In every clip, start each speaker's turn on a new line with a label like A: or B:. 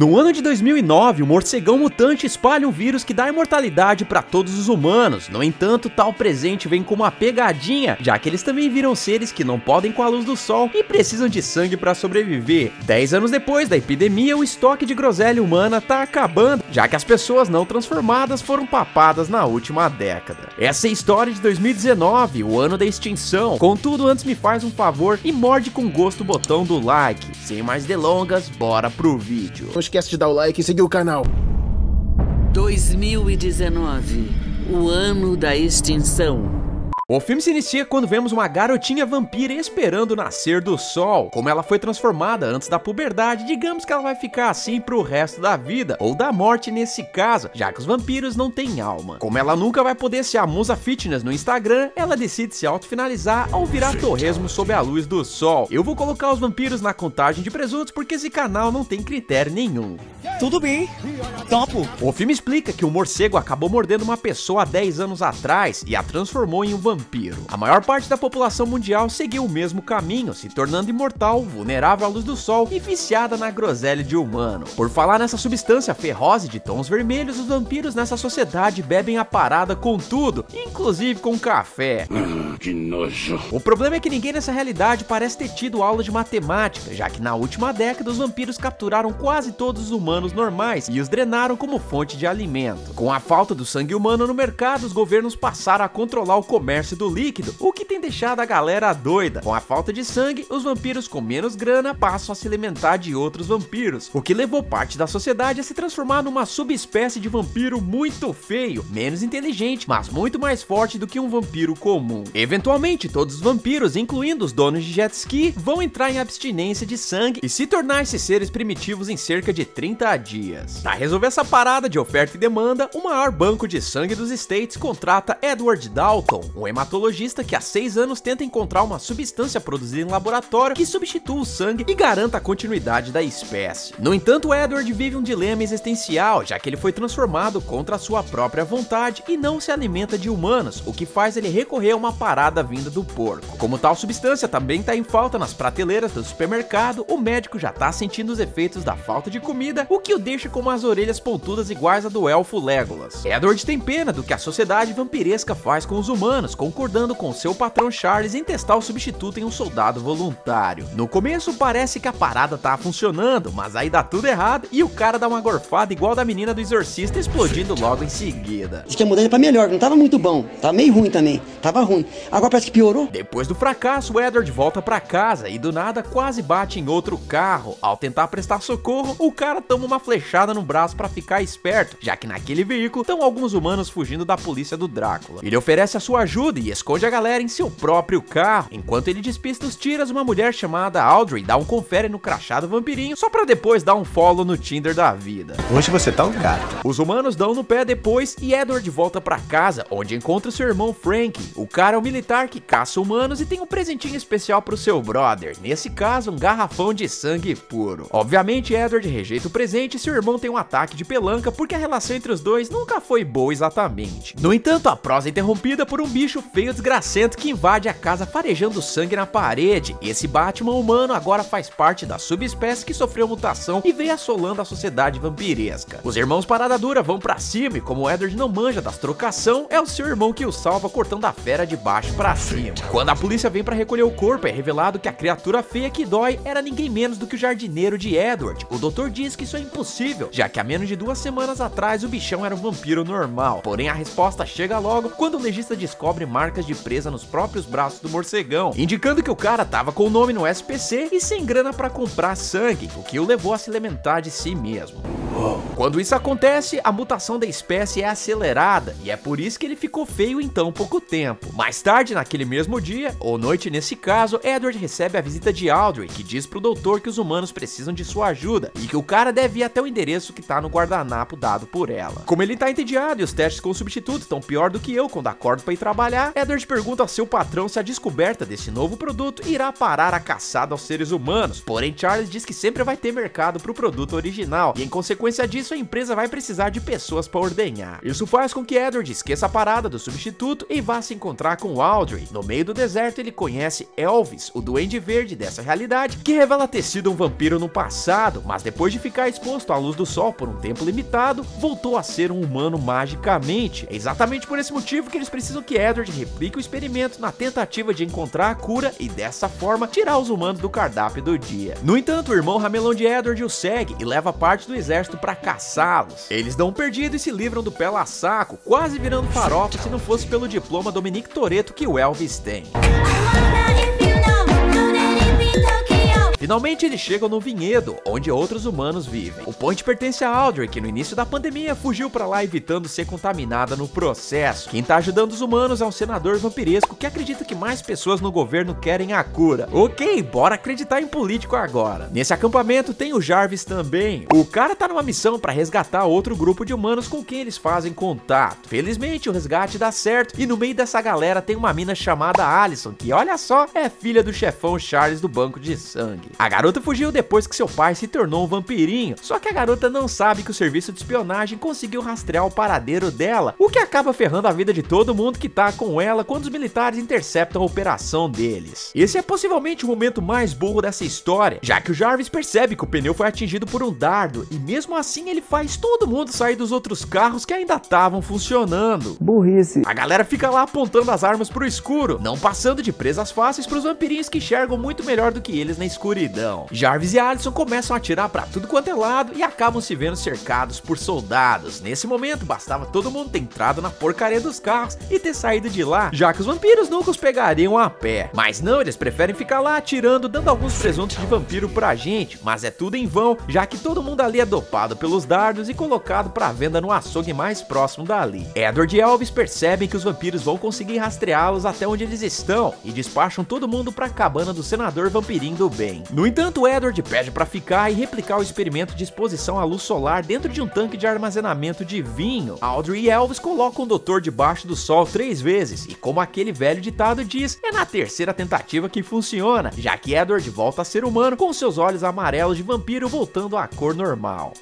A: No ano de 2009, o morcegão mutante espalha um vírus que dá imortalidade para todos os humanos. No entanto, tal presente vem com uma pegadinha, já que eles também viram seres que não podem com a luz do sol e precisam de sangue para sobreviver. 10 anos depois da epidemia, o estoque de groselha humana tá acabando, já que as pessoas não transformadas foram papadas na última década. Essa é a história de 2019, o ano da extinção. Contudo, antes me faz um favor e morde com gosto o botão do like. Sem mais delongas, bora pro vídeo.
B: Não esquece de dar o like e seguir o canal.
C: 2019, o ano da extinção.
A: O filme se inicia quando vemos uma garotinha vampira esperando o nascer do sol. Como ela foi transformada antes da puberdade, digamos que ela vai ficar assim pro resto da vida, ou da morte nesse caso, já que os vampiros não têm alma. Como ela nunca vai poder ser a musa fitness no Instagram, ela decide se autofinalizar ao virar torresmo sob a luz do sol. Eu vou colocar os vampiros na contagem de presuntos porque esse canal não tem critério nenhum.
D: Tudo bem, topo.
A: O filme explica que o morcego acabou mordendo uma pessoa há 10 anos atrás e a transformou em um vampiro. A maior parte da população mundial seguiu o mesmo caminho, se tornando imortal, vulnerável à luz do sol e viciada na groselha de humano. Por falar nessa substância ferrosa de tons vermelhos, os vampiros nessa sociedade bebem a parada com tudo, inclusive com café.
E: Que nojo.
A: O problema é que ninguém nessa realidade parece ter tido aula de matemática, já que na última década os vampiros capturaram quase todos os humanos normais e os drenaram como fonte de alimento. Com a falta do sangue humano no mercado, os governos passaram a controlar o comércio do líquido, o que tem deixado a galera doida. Com a falta de sangue, os vampiros com menos grana passam a se alimentar de outros vampiros, o que levou parte da sociedade a se transformar numa subespécie de vampiro muito feio, menos inteligente, mas muito mais forte do que um vampiro comum. Eventualmente, todos os vampiros, incluindo os donos de jet ski, vão entrar em abstinência de sangue e se tornar esses seres primitivos em cerca de 30 dias. Para resolver essa parada de oferta e demanda, o maior banco de sangue dos States contrata Edward Dalton, um hematologista que há 6 anos tenta encontrar uma substância produzida em laboratório que substitua o sangue e garanta a continuidade da espécie. No entanto, Edward vive um dilema existencial, já que ele foi transformado contra a sua própria vontade e não se alimenta de humanos, o que faz ele recorrer a uma parada vinda do porco. Como tal substância também está em falta nas prateleiras do supermercado, o médico já está sentindo os efeitos da falta de comida, o que o deixa com umas orelhas pontudas iguais a do elfo Legolas. Edward tem pena do que a sociedade vampiresca faz com os humanos, concordando com seu patrão Charles em testar o substituto em um soldado voluntário. No começo parece que a parada tá funcionando, mas aí dá tudo errado e o cara dá uma gorfada igual da menina do Exorcista, explodindo logo em seguida.
D: Diz que a mudança pra melhor, não tava muito bom, tava meio ruim também, tava ruim. Agora parece que piorou.
A: Depois do fracasso, Edward volta pra casa e do nada quase bate em outro carro. Ao tentar prestar socorro, o cara toma uma flechada no braço pra ficar esperto, já que naquele veículo estão alguns humanos fugindo da polícia do Drácula. Ele oferece a sua ajuda e esconde a galera em seu próprio carro. Enquanto ele despista os tiras, uma mulher chamada Audrey dá um confere no crachá do vampirinho, só pra depois dar um follow no Tinder da vida.
F: Hoje você tá um gato.
A: Os humanos dão no pé depois e Edward volta pra casa, onde encontra seu irmão Frank. O cara é um militar que caça humanos e tem um presentinho especial pro seu brother, nesse caso um garrafão de sangue puro. Obviamente Edward rejeita o presente e seu irmão tem um ataque de pelanca porque a relação entre os dois nunca foi boa exatamente. No entanto, a prosa é interrompida por um bicho feio desgracento que invade a casa farejando sangue na parede. Esse Batman humano agora faz parte da subespécie que sofreu mutação e veio assolando a sociedade vampiresca. Os irmãos Parada Dura vão pra cima e como Edward não manja das trocação, é o seu irmão que o salva cortando a fera de baixo pra cima. Quando a polícia vem pra recolher o corpo, é revelado que a criatura feia que dói era ninguém menos do que o jardineiro de Edward. O doutor diz que isso é impossível, já que há menos de 2 semanas atrás o bichão era um vampiro normal. Porém a resposta chega logo quando o legista descobre marcas de presa nos próprios braços do morcegão, indicando que o cara tava com o nome no SPC e sem grana pra comprar sangue, o que o levou a se alimentar de si mesmo. Quando isso acontece, a mutação da espécie é acelerada e é por isso que ele ficou feio em tão pouco tempo. Mais tarde, naquele mesmo dia, ou noite nesse caso, Edward recebe a visita de Audrey, que diz pro doutor que os humanos precisam de sua ajuda e que o cara deve ir até o endereço que tá no guardanapo dado por ela. Como ele tá entediado e os testes com o substituto estão pior do que eu quando acordo pra ir trabalhar, Edward pergunta ao seu patrão se a descoberta desse novo produto irá parar a caçada aos seres humanos. Porém, Charles diz que sempre vai ter mercado pro produto original e em consequência consequência disso, a empresa vai precisar de pessoas para ordenhar. Isso faz com que Edward esqueça a parada do substituto e vá se encontrar com Audrey. No meio do deserto, ele conhece Elvis, o Duende Verde dessa realidade, que revela ter sido um vampiro no passado, mas depois de ficar exposto à luz do sol por um tempo limitado, voltou a ser um humano magicamente. É exatamente por esse motivo que eles precisam que Edward replique o experimento na tentativa de encontrar a cura e dessa forma tirar os humanos do cardápio do dia. No entanto, o irmão ramelão de Edward o segue e leva parte do exército para caçá-los. Eles dão um perdido e se livram do pela saco, quase virando farofa se não fosse pelo diploma Dominique Toretto que o Elvis tem. Finalmente eles chegam no vinhedo, onde outros humanos vivem. O Point pertence a Audrey, que no início da pandemia fugiu pra lá evitando ser contaminada no processo. Quem tá ajudando os humanos é um senador vampiresco que acredita que mais pessoas no governo querem a cura. Ok, bora acreditar em político agora. Nesse acampamento tem o Jarvis também. O cara tá numa missão pra resgatar outro grupo de humanos com quem eles fazem contato. Felizmente o resgate dá certo e no meio dessa galera tem uma mina chamada Allison, que olha só, é filha do chefão Charles do Banco de Sangue. A garota fugiu depois que seu pai se tornou um vampirinho, só que a garota não sabe que o serviço de espionagem conseguiu rastrear o paradeiro dela, o que acaba ferrando a vida de todo mundo que tá com ela quando os militares interceptam a operação deles. Esse é possivelmente o momento mais burro dessa história, já que o Jarvis percebe que o pneu foi atingido por um dardo, e mesmo assim ele faz todo mundo sair dos outros carros que ainda estavam funcionando.
D: Burrice.
A: A galera fica lá apontando as armas pro escuro, não passando de presas fáceis pros vampirinhos que enxergam muito melhor do que eles na escuridão. Jarvis e Allison começam a atirar pra tudo quanto é lado e acabam se vendo cercados por soldados. Nesse momento, bastava todo mundo ter entrado na porcaria dos carros e ter saído de lá, já que os vampiros nunca os pegariam a pé. Mas não, eles preferem ficar lá atirando, dando alguns presuntos de vampiro pra gente, mas é tudo em vão, já que todo mundo ali é dopado pelos dardos e colocado pra venda no açougue mais próximo dali. Edward e Elvis percebem que os vampiros vão conseguir rastreá-los até onde eles estão e despacham todo mundo pra cabana do senador vampirinho do bem. No entanto, Edward pede pra ficar e replicar o experimento de exposição à luz solar dentro de um tanque de armazenamento de vinho. Audrey e Elvis colocam o doutor debaixo do sol 3 vezes, e como aquele velho ditado diz, é na terceira tentativa que funciona, já que Edward volta a ser humano com seus olhos amarelos de vampiro voltando à cor normal.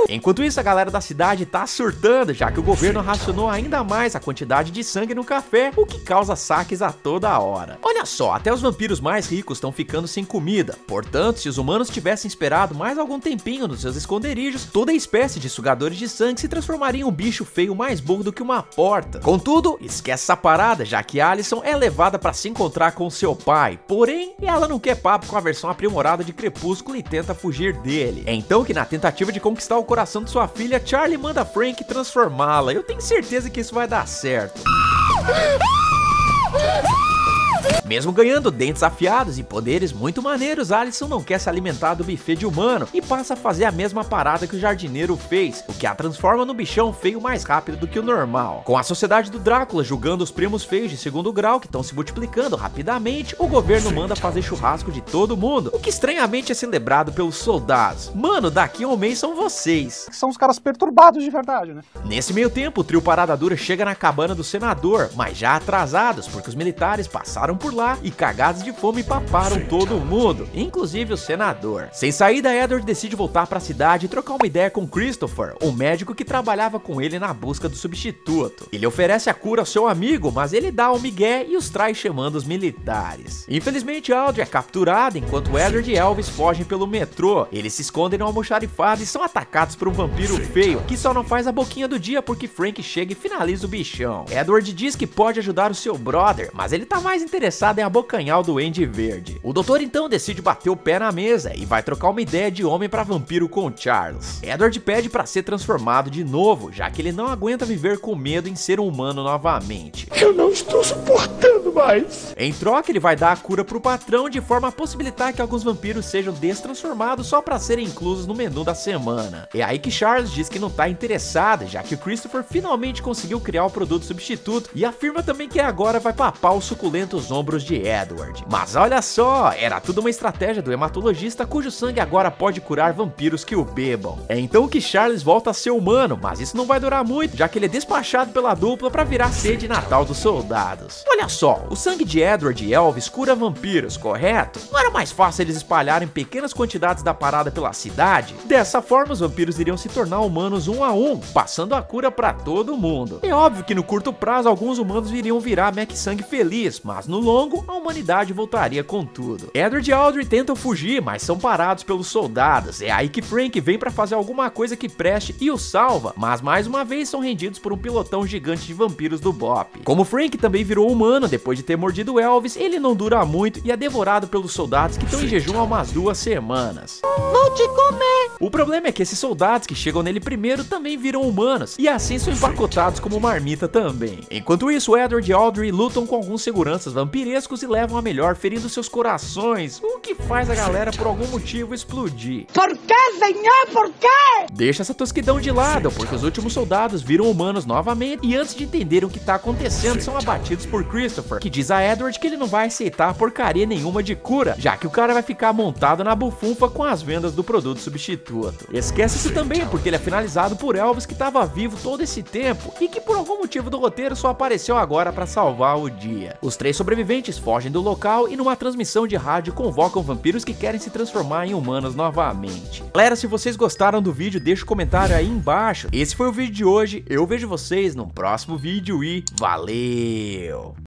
A: Enquanto isso, a galera da cidade tá surtando, já que o governo racionou ainda mais a quantidade de sangue no café, o que causa saques a toda hora. Olha só, até os vampiros mais ricos estão ficando sem comida, portanto, se os humanos tivessem esperado mais algum tempinho nos seus esconderijos, toda a espécie de sugadores de sangue se transformaria em um bicho feio mais burro do que uma porta. Contudo, esquece essa parada, já que Allison é levada pra se encontrar com seu pai, porém, ela não quer papo com a versão aprimorada de Crepúsculo e tenta fugir dele. É então que na tentativa de conquistar o coração de sua filha, Charlie manda Frank transformá-la. Eu tenho certeza que isso vai dar certo. Mesmo ganhando dentes afiados e poderes muito maneiros, Allison não quer se alimentar do buffet de humano e passa a fazer a mesma parada que o jardineiro fez, o que a transforma num bichão feio mais rápido do que o normal. Com a sociedade do Drácula julgando os primos feios de segundo grau que estão se multiplicando rapidamente, o governo manda fazer churrasco de todo mundo, o que estranhamente é celebrado pelos soldados. Mano, daqui a um mês são vocês.
E: São os caras perturbados de verdade, né?
A: Nesse meio tempo, o trio Parada Dura chega na cabana do senador, mas já atrasados, porque os militares passaram por lá e cagados de fome paparam todo mundo, inclusive o senador. Sem saída, Edward decide voltar pra cidade e trocar uma ideia com Christopher, um médico que trabalhava com ele na busca do substituto. Ele oferece a cura ao seu amigo, mas ele dá um migué e os trai chamando os militares. Infelizmente, Audrey é capturada enquanto Edward e Elvis fogem pelo metrô. Eles se escondem no almoxarifado e são atacados por um vampiro feio, que só não faz a boquinha do dia porque Frank chega e finaliza o bichão. Edward diz que pode ajudar o seu brother, mas ele tá mais interessado em abocanhar o Duende Verde. O doutor então decide bater o pé na mesa e vai trocar uma ideia de homem pra vampiro com Charles. Edward pede pra ser transformado de novo, já que ele não aguenta viver com medo em ser um humano novamente.
B: Eu não estou suportando mais.
A: Em troca, ele vai dar a cura pro patrão de forma a possibilitar que alguns vampiros sejam destransformados só pra serem inclusos no menu da semana. É aí que Charles diz que não tá interessado, já que o Christopher finalmente conseguiu criar o produto substituto e afirma também que agora vai papar os suculentos ombros cérebros de Edward. Mas olha só, era tudo uma estratégia do hematologista cujo sangue agora pode curar vampiros que o bebam. É então que Charles volta a ser humano, mas isso não vai durar muito, já que ele é despachado pela dupla para virar sede natal dos soldados. Olha só, o sangue de Edward e Elvis cura vampiros, correto? Não era mais fácil eles espalharem pequenas quantidades da parada pela cidade? Dessa forma, os vampiros iriam se tornar humanos um a um, passando a cura para todo mundo. É óbvio que no curto prazo alguns humanos iriam virar Mac Sangue feliz, mas no longo a humanidade voltaria com tudo. Edward e Audrey tentam fugir, mas são parados pelos soldados. É aí que Frank vem para fazer alguma coisa que preste e os salva, mas mais uma vez são rendidos por um pilotão gigante de vampiros do Bop. Como Frank também virou humano depois de ter mordido Elvis, ele não dura muito e é devorado pelos soldados que estão em jejum há umas 2 semanas.
F: Vou te comer!
A: O problema é que esses soldados que chegam nele primeiro também viram humanos, e assim são empacotados como marmita também. Enquanto isso, Edward e Audrey lutam com alguns seguranças vampirescos e levam a melhor, ferindo seus corações, o que faz a galera por algum motivo explodir.
F: Por que, senhor? Por quê?
A: Deixa essa tosquidão de lado, porque os últimos soldados viram humanos novamente e antes de entenderem o que tá acontecendo, são abatidos por Christopher, que diz a Edward que ele não vai aceitar porcaria nenhuma de cura, já que o cara vai ficar montado na bufunfa com as vendas do produto substituto. Esquece-se também porque ele é finalizado por Elvis, que estava vivo todo esse tempo e que por algum motivo do roteiro só apareceu agora para salvar o dia. Os 3 sobreviventes fogem do local e numa transmissão de rádio convocam vampiros que querem se transformar em humanos novamente. Galera, se vocês gostaram do vídeo, deixa um comentário aí embaixo. Esse foi o vídeo de hoje, eu vejo vocês no próximo vídeo e valeu!